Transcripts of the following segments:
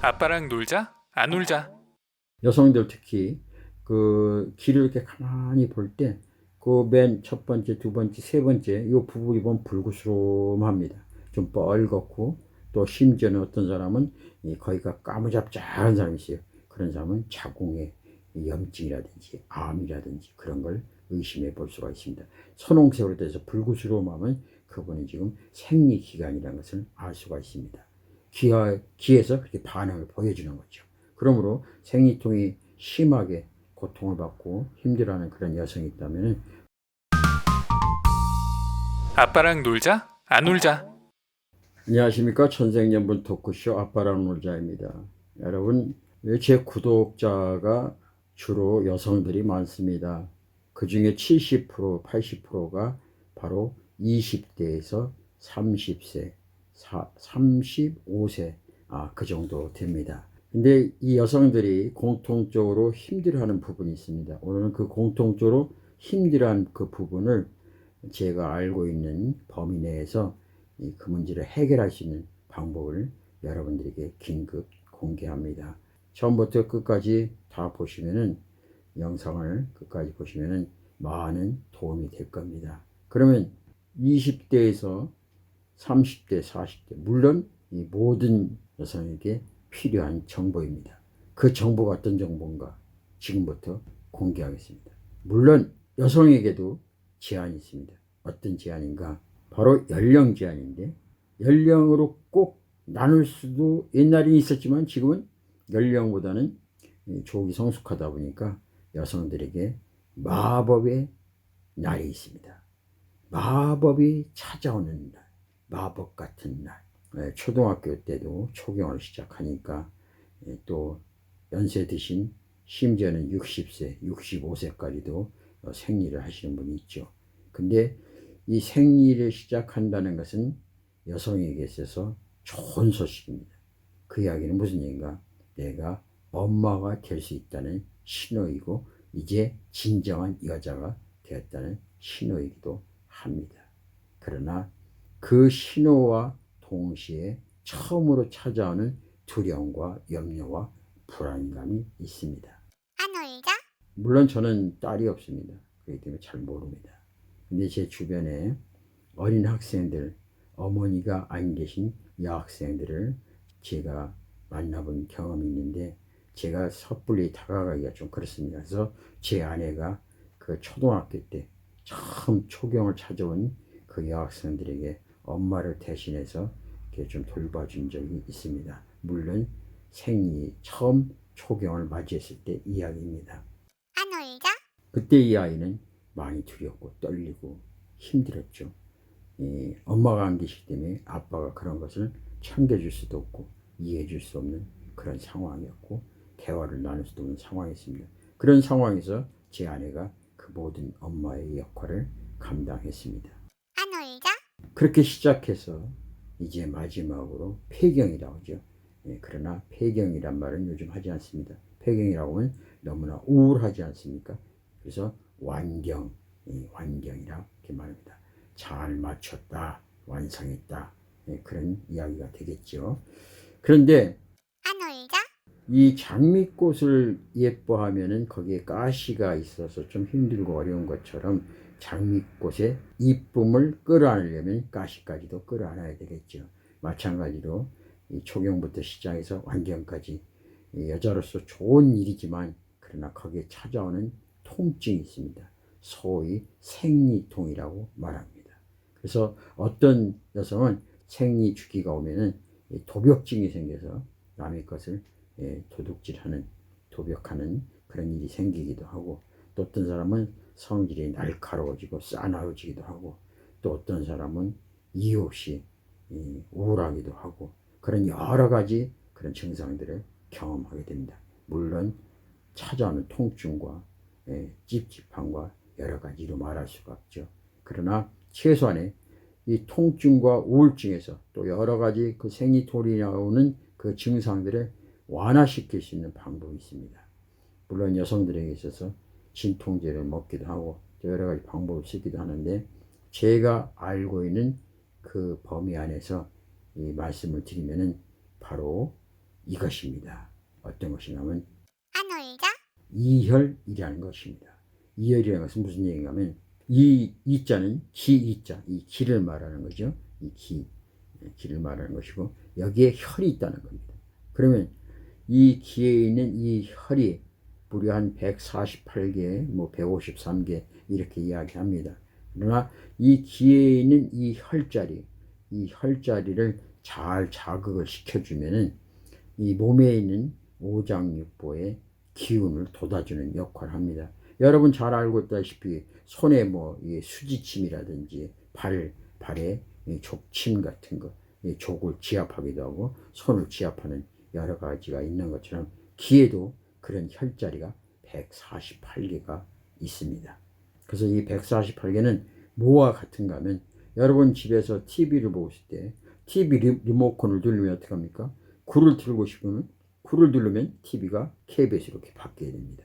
아빠랑 놀자? 안 놀자? 여성들 특히 그 길을 이렇게 가만히 볼 때 그 맨 첫 번째, 두 번째, 세 번째 이 부분이 보면 불구스름합니다. 좀 뻘겋고 또 심지어는 어떤 사람은 이 거기가 까무잡잡한 사람이 있어요. 그런 사람은 자궁에 염증이라든지 암이라든지 그런 걸 의심해 볼 수가 있습니다. 선홍색으로 돼서 불구스름하면 그분은 지금 생리기간이라는 것을 알 수가 있습니다. 기에서 그렇게 반응을 보여주는 거죠. 그러므로 생리통이 심하게 고통을 받고 힘들어하는 그런 여성이 있다면 아빠랑 놀자? 안 놀자? 안녕하십니까 천생연분 토크쇼 아빠랑 놀자입니다. 여러분 제 구독자가 주로 여성들이 많습니다. 그 중에 70% 80%가 바로 20대에서 30세 35세 그 정도 됩니다. 근데 이 여성들이 공통적으로 힘들어하는 부분이 있습니다. 오늘은 그 공통적으로 힘들어하는 그 부분을 제가 알고 있는 범위 내에서 그 문제를 해결할 수 있는 방법을 여러분들에게 긴급 공개합니다. 처음부터 끝까지 다 보시면은 영상을 끝까지 보시면은 많은 도움이 될 겁니다. 그러면 20대에서 30대, 40대 물론 이 모든 여성에게 필요한 정보입니다. 그 정보가 어떤 정보인가 지금부터 공개하겠습니다. 물론 여성에게도 제한이 있습니다. 어떤 제한인가? 바로 연령 제한인데 연령으로 꼭 나눌 수도 옛날에 있었지만 지금은 연령보다는 족이 성숙하다 보니까 여성들에게 마법의 날이 있습니다. 마법이 찾아오는 날, 마법 같은 날. 초등학교 때도 초경을 시작하니까 또 연세 드신 심지어는 60세, 65세까지도 생리를 하시는 분이 있죠. 근데 이 생리를 시작한다는 것은 여성에게 있어서 좋은 소식입니다. 그 이야기는 무슨 얘기인가? 내가 엄마가 될 수 있다는 신호이고 이제 진정한 여자가 되었다는 신호이기도 합니다. 그러나 그 신호와 동시에 처음으로 찾아오는 두려움과 염려와 불안감이 있습니다. 안 울자? 물론 저는 딸이 없습니다. 그렇기 때문에 잘 모릅니다. 근데 제 주변에 어린 학생들, 어머니가 안 계신 여학생들을 제가 만나본 경험이 있는데 제가 섣불리 다가가기가 좀 그렇습니다. 그래서 제 아내가 그 초등학교 때 처음 초경을 찾아온 그 여학생들에게 엄마를 대신해서 이렇게 좀 돌봐준 적이 있습니다. 물론 생리 처음 초경을 맞이했을 때 이야기입니다. 안 울자? 그때 이 아이는 많이 두렵고 떨리고 힘들었죠. 엄마가 안 계시기 때문에 아빠가 그런 것을 챙겨줄 수도 없고 이해해줄 수 없는 그런 상황이었고 대화를 나눌 수도 없는 상황이었습니다. 그런 상황에서 제 아내가 그 모든 엄마의 역할을 감당했습니다. 안 울자? 그렇게 시작해서 이제 마지막으로 폐경이라고 하죠. 그러나 폐경이란 말은 요즘 하지 않습니다. 폐경이라고 하면 너무나 우울하지 않습니까? 그래서 완경, 완경이라 이렇게 말합니다. 잘 맞췄다, 완성했다, 그런 이야기가 되겠죠. 그런데 안 울자? 이 장미꽃을 예뻐하면은 거기에 가시가 있어서 좀 힘들고 어려운 것처럼 장미꽃의 이쁨을 끌어안으려면 가시까지도 끌어안아야 되겠죠. 마찬가지로 이 초경부터 시작해서 완경까지 여자로서 좋은 일이지만 그러나 거기에 찾아오는 통증이 있습니다. 소위 생리통이라고 말합니다. 그래서 어떤 여성은 생리 주기가 오면은 도벽증이 생겨서 남의 것을 도둑질하는 도벽하는 그런 일이 생기기도 하고 또 어떤 사람은 성질이 날카로워지고 싸나워지기도 하고 또 어떤 사람은 이유 없이 우울하기도 하고 그런 여러 가지 그런 증상들을 경험하게 됩니다. 물론 찾아오는 통증과 찝찝함과 여러 가지로 말할 수가 없죠. 그러나 최소한의 이 통증과 우울증에서 또 여러 가지 그 생리통이 나오는 그 증상들을 완화시킬 수 있는 방법이 있습니다. 물론 여성들에게 있어서 진통제를 먹기도 하고 여러 가지 방법을 쓰기도 하는데 제가 알고 있는 그 범위 안에서 이 말씀을 드리면은 바로 이것입니다. 어떤 것이냐면 안 울자? 이혈이라는 것입니다. 이혈이라는 것은 무슨 얘기냐면 이자는 기이자, 이 기를 말하는 거죠. 기를 말하는 것이고 여기에 혈이 있다는 겁니다. 그러면 이 기에 있는 이 혈이 무려 한 148개, 153개 이렇게 이야기합니다. 그러나 이 기에 있는 이 혈자리를 잘 자극을 시켜주면은 이 몸에 있는 오장육부의 기운을 돋아주는 역할을 합니다. 여러분 잘 알고 있다시피 손에 수지침이라든지 발에 족침 같은 거, 족을 지압하기도 하고 손을 지압하는 여러 가지가 있는 것처럼 기에도 그런 혈자리가 148개가 있습니다. 그래서 이 148개는 뭐와 같은가 하면 여러분 집에서 TV를 보고 있을 때 TV 리모컨을 누르면 어떻게 합니까? 굴을 틀고 싶으면 굴을 누르면 TV가 KBS로 이렇게 바뀌게 됩니다.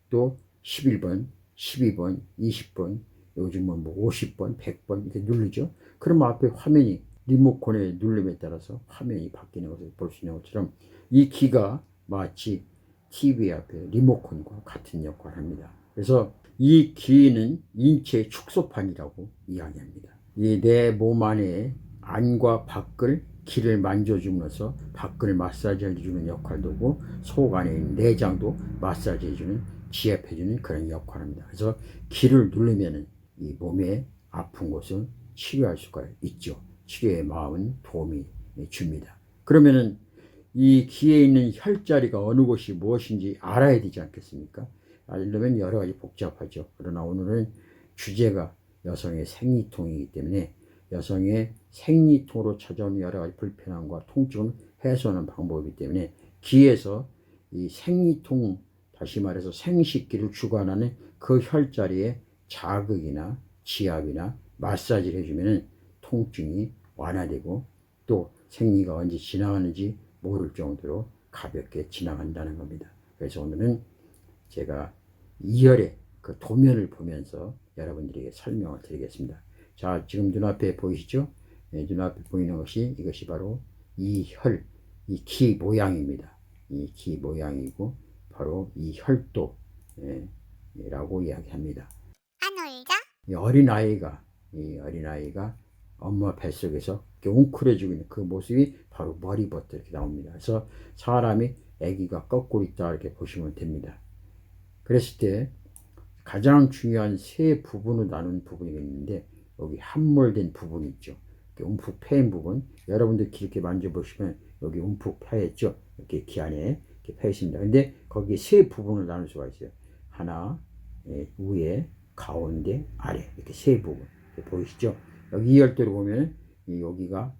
또 11번, 12번, 20번, 요즘은 50번, 100번 이렇게 누르죠. 그러면 앞에 화면이 리모컨의 누름에 따라서 화면이 바뀌는 것을 볼 수 있는 것처럼 이 기가 마치 TV 앞에 리모컨과 같은 역할을 합니다. 그래서 이 기는 인체의 축소판이라고 이야기합니다. 이 내 몸 안에 안과 밖을 기를 만져주면서 밖을 마사지 해주는 역할도 하고 속 안에 있는 내장도 마사지 해주는 지압해주는 그런 역할을 합니다. 그래서 기를 누르면 이 몸의 아픈 곳을 치료할 수가 있죠. 치료의 마음은 도움이 줍니다. 그러면은 이 기에 있는 혈자리가 어느 곳이 무엇인지 알아야 되지 않겠습니까? 알려면 여러 가지 복잡하죠. 그러나 오늘은 주제가 여성의 생리통이기 때문에 여성의 생리통으로 찾아오는 여러 가지 불편함과 통증을 해소하는 방법이기 때문에 기에서 이 생리통, 다시 말해서 생식기를 주관하는 그 혈자리에 자극이나 지압이나 마사지를 해주면 통증이 완화되고 또 생리가 언제 지나가는지 모를 정도로 가볍게 지나간다는 겁니다. 그래서 오늘은 제가 이혈의 그 도면을 보면서 여러분들에게 설명을 드리겠습니다. 자, 지금 눈앞에 보이시죠? 눈앞에 보이는 이것이 바로 이 혈, 이 기 모양입니다. 이 기 모양이고 바로 이 혈도 라고 이야기합니다. 안 울자? 이 어린아이가 엄마 뱃속에서 이렇게 웅크려지고 있는 그 모습이 바로 머리부터 이렇게 나옵니다. 그래서 사람이 아기가 꺾고 있다 이렇게 보시면 됩니다. 그랬을 때 가장 중요한 세 부분으로 나눈 부분이 있는데 여기 함몰된 부분이 있죠. 움푹 패인 부분, 여러분들 이렇게 만져보시면 여기 움푹 패였죠. 이렇게 기 안에 이렇게 패 있습니다. 근데 거기 세 부분을 나눌 수가 있어요. 하나, 위에, 가운데, 아래 이렇게 세 부분 보이시죠? 여기 이열대로 보면 여기가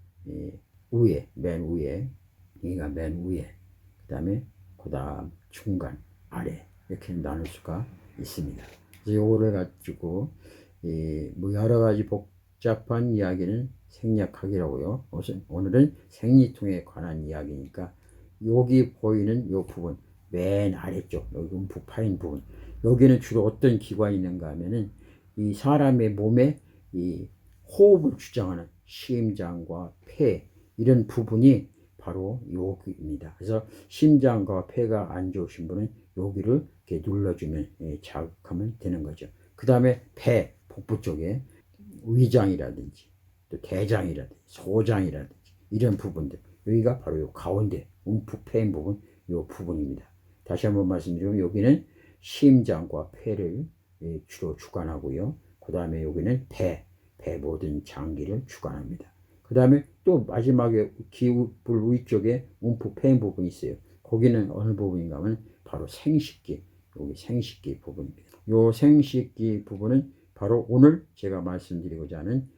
위에, 맨 위에, 여기가 맨 위에, 그다음에 그다음 중간, 아래 이렇게 나눌 수가 있습니다. 그래서 요거를 가지고 여러 가지 복잡한 이야기는 생략하기라고요. 오늘은 생리통에 관한 이야기니까 여기 보이는 요 부분, 맨 아래쪽, 여기 움푹 파인 부분, 여기는 주로 어떤 기관이 있는가 하면은 이 사람의 몸에 이 호흡을 주장하는 심장과 폐 이런 부분이 바로 여기입니다. 그래서 심장과 폐가 안 좋으신 분은 여기를 이렇게 눌러주면 자극하면 되는 거죠. 그 다음에 배, 복부 쪽에 위장이라든지 또 대장이라든지 소장이라든지 이런 부분들, 여기가 바로 요 가운데 움푹 패인 부분, 요 부분입니다. 다시 한번 말씀드리면 여기는 심장과 폐를 주로 주관하고요. 그 다음에 여기는 배 모든 장기를 주관합니다. 그 다음에 또 마지막에 기울불 위쪽에 움푹 패인 부분이 있어요. 거기는 어느 부분인가 하면 바로 생식기, 여기 생식기 부분입니다. 요 생식기 부분은 바로 오늘 제가 말씀드리고자 하는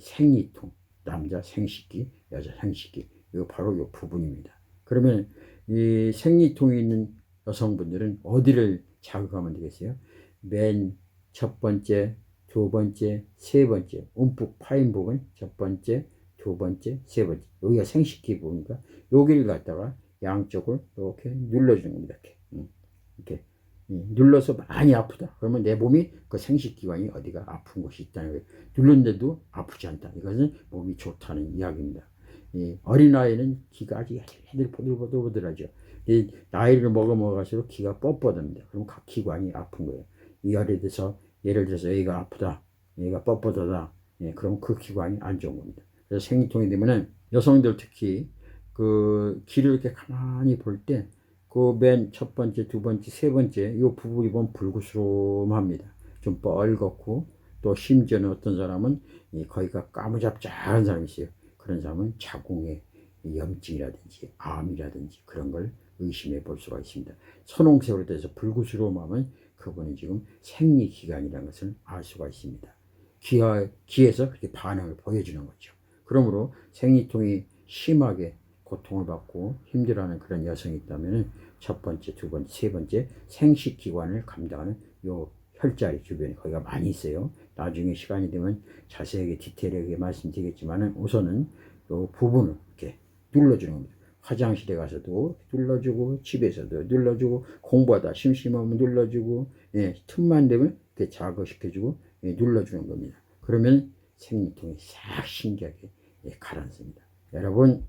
생리통, 남자 생식기, 여자 생식기, 이거 바로 요 부분입니다. 그러면 이 생리통이 있는 여성분들은 어디를 자극하면 되겠어요? 맨 첫 번째, 두 번째, 세 번째, 움푹 파인 부분, 첫 번째, 두 번째, 세 번째, 여기가 생식기 부분이니까 여기를 갖다가 양쪽을 이렇게 눌러주는 겁니다. 이렇게 눌러서 많이 아프다. 그러면 내 몸이 그 생식기관이 어디가 아픈 곳이 있다는 거예요. 눌렀는데도 아프지 않다. 이것은 몸이 좋다는 이야기입니다. 이 어린아이는 기가 아주 보들보들하죠. 이 나이를 먹어갈수록 기가 뻣뻣합니다. 그럼 각 기관이 아픈 거예요. 예를 들어서 얘가 아프다, 얘가 뻣뻣하다, 예, 그럼 그 기관이 안 좋은 겁니다. 그래서 생리통이 되면은 여성들 특히 그 기를 이렇게 가만히 볼 때 그 맨 첫 번째, 두 번째, 세 번째 이 부분이 보면 불구스름합니다. 좀 뻘겋고 또 심지어는 어떤 사람은 거기가 까무잡잡한 사람이 있어요. 그런 사람은 자궁에 염증이라든지 암이라든지 그런 걸 의심해 볼 수가 있습니다. 선홍색으로 돼서 불구스러움하면 그분은 지금 생리기관이라는 것을 알 수가 있습니다. 기에서 그렇게 반응을 보여주는 거죠. 그러므로 생리통이 심하게 고통을 받고 힘들어하는 그런 여성이 있다면 첫 번째, 두 번째, 세 번째 생식기관을 감당하는 요 혈자리 주변에 거기가 많이 있어요. 나중에 시간이 되면 자세하게 디테일하게 말씀드리겠지만 우선은 요 부분을 이렇게 눌러주는 겁니다. 화장실에 가서도 눌러주고 집에서도 눌러주고 공부하다 심심하면 눌러주고 예, 틈만 되면 이렇게 자극시켜주고 예, 눌러주는 겁니다. 그러면 생리통이 싹 신기하게 예, 가라앉습니다. 여러분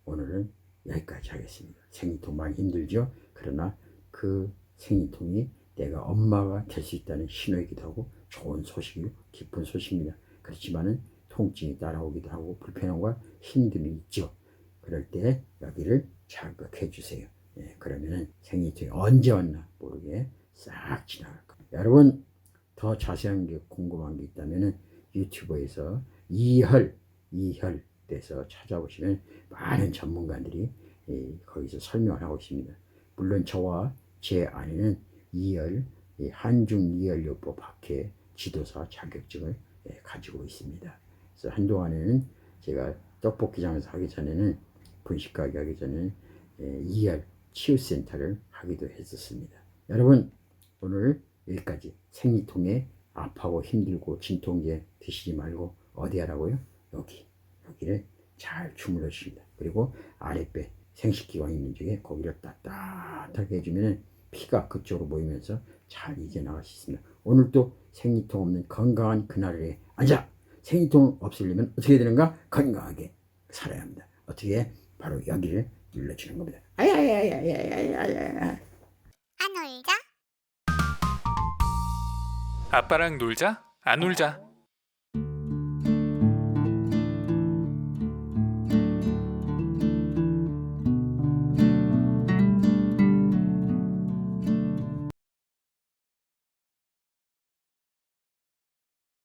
오늘은 여기까지 하겠습니다. 생리통 많이 힘들죠? 그러나 그 생리통이 내가 엄마가 될 수 있다는 신호이기도 하고 좋은 소식이고 기쁜 소식입니다. 그렇지만은 통증이 따라오기도 하고 불편함과 힘듦이 있죠. 그럴 때 여기를 자극해 주세요. 예, 그러면은 생리통이 언제 왔나 모르게 싹 지나갈 겁니다. 여러분 더 자세한 게 궁금한 게 있다면은 유튜브에서 이혈에서 찾아보시면 많은 전문가들이 거기서 설명을 하고 있습니다. 물론 저와 제 아내는 한중 이혈요법 학회 지도사 자격증을 가지고 있습니다. 그래서 한동안에는 제가 떡볶이장에서 하기 전에는 분식가게 하기 전에 이혈 치유센터를 하기도 했었습니다. 여러분 오늘 여기까지. 생리통에 아파하고 힘들고 진통제 드시지 말고 어디 하라고요? 여기를 잘 주물러 주십니다. 그리고 아랫배 생식기관 있는 쪽에 거기를 따뜻하게 해주면 피가 그쪽으로 모이면서 잘 이겨나갈 수 있습니다. 오늘도 생리통 없는 건강한 그날에 앉아. 생리통 없으려면 어떻게 되는가? 건강하게 살아야 합니다. 어떻게? 바로 여기를 눌러주는 겁니다. 안 울자? 아빠랑 놀자? 안 울자?